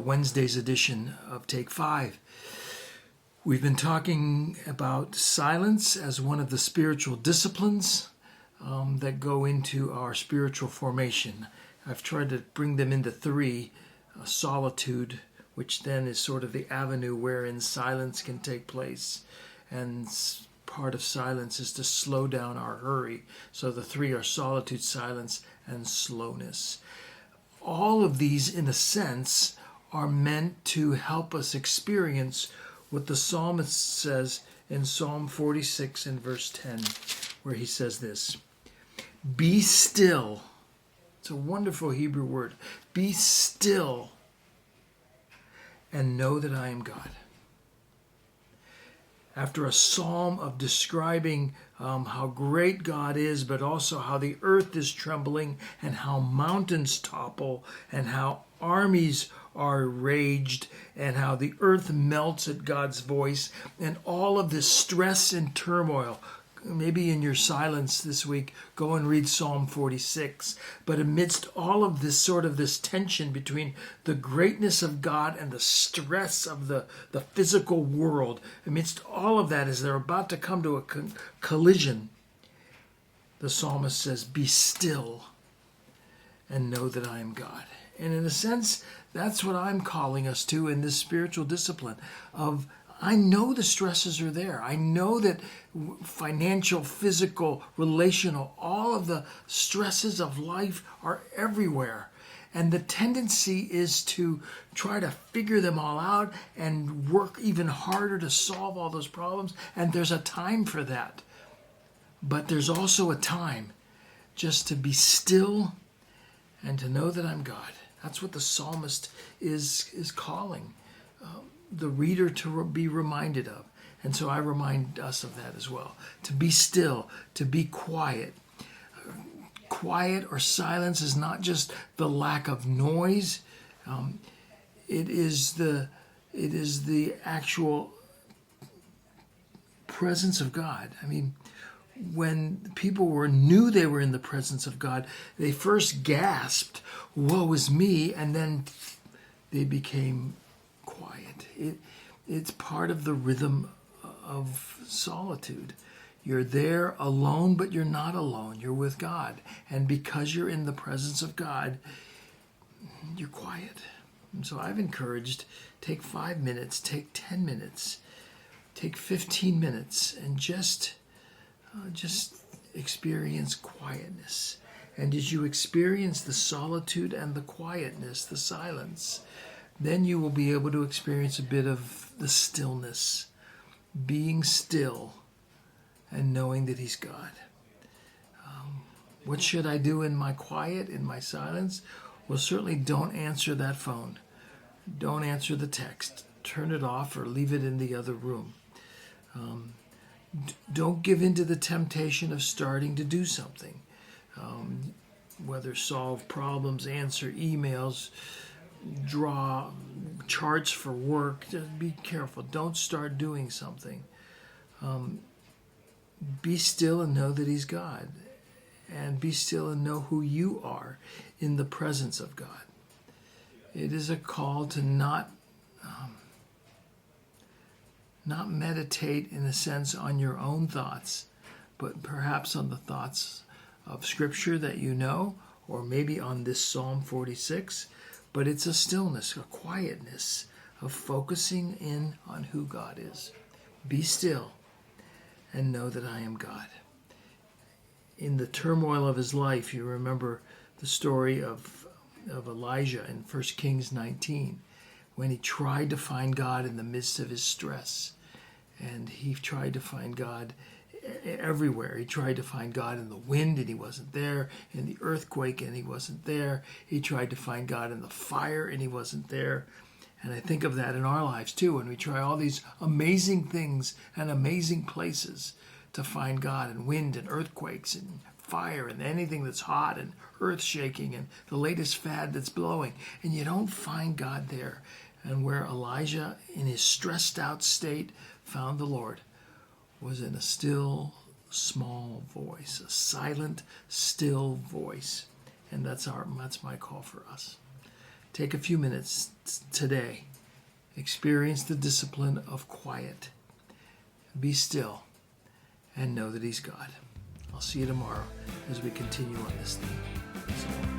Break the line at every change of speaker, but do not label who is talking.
Wednesday's edition of Take 5. We've been talking about silence as one of the spiritual disciplines that go into our spiritual formation. I've tried to bring them into three. Solitude, which then is sort of the avenue wherein silence can take place. And part of silence is to slow down our hurry. So the three are solitude, silence, and slowness. All of these, in a sense, are meant to help us experience what the psalmist says in Psalm 46 and verse 10, where he says this: "Be still." It's a wonderful Hebrew word. "Be still and know that I am God." After a psalm of describing how great God is, but also how the earth is trembling and how mountains topple and how armies are raged and how the earth melts at God's voice, and all of this stress and turmoil. Maybe in your silence this week, go and read Psalm 46. But amidst all of this this tension between the greatness of God and the stress of the physical world, amidst all of that, as they're about to come to a collision, the psalmist says, "Be still and know that I am God." And in a sense, that's what I'm calling us to in this spiritual discipline of, I know the stresses are there. I know that financial, physical, relational, all of the stresses of life are everywhere. And the tendency is to try to figure them all out and work even harder to solve all those problems. And there's a time for that. But there's also a time just to be still and to know that I'm God. That's what the psalmist is calling the reader to be reminded of. And so I remind us of that as well. To be still, to be quiet. Quiet or silence is not just the lack of noise. It is the actual presence of God. I mean, when people knew they were in the presence of God, they first gasped, "Woe is me," and then they became quiet. It's part of the rhythm of solitude. You're there alone, but you're not alone. You're with God. And because you're in the presence of God, you're quiet. And so I've encouraged, take 5 minutes, take 10 minutes, take 15 minutes, and just experience quietness. And as you experience the solitude and the quietness, the silence, then you will be able to experience a bit of the stillness, being still and knowing that He's God. What should I do in my quiet, in my silence? Well, certainly don't answer that phone. Don't answer the text. Turn it off or leave it in the other room. Don't give in to the temptation of starting to do something. Whether solve problems, answer emails, draw charts for work. Just be careful. Don't start doing something. Be still and know that He's God. And be still and know who you are in the presence of God. It is a call to not meditate, in a sense, on your own thoughts, but perhaps on the thoughts of Scripture that you know, or maybe on this Psalm 46. But it's a stillness, a quietness of focusing in on who God is. Be still and know that I am God. In the turmoil of his life, you remember the story of Elijah in 1 Kings 19, when he tried to find God in the midst of his stress. And he tried to find God everywhere. He tried to find God in the wind, and He wasn't there. In the earthquake, and He wasn't there. He tried to find God in the fire, and He wasn't there. And I think of that in our lives too, when we try all these amazing things and amazing places to find God in wind and earthquakes and fire and anything that's hot and earth shaking and the latest fad that's blowing. And you don't find God there. And where Elijah, in his stressed out state, found the Lord was in a still, small voice, a silent, still voice. And that's my call for us. take a few minutes today. Experience the discipline of quiet. Be still and know that He's God. I'll see you tomorrow as we continue on this theme. So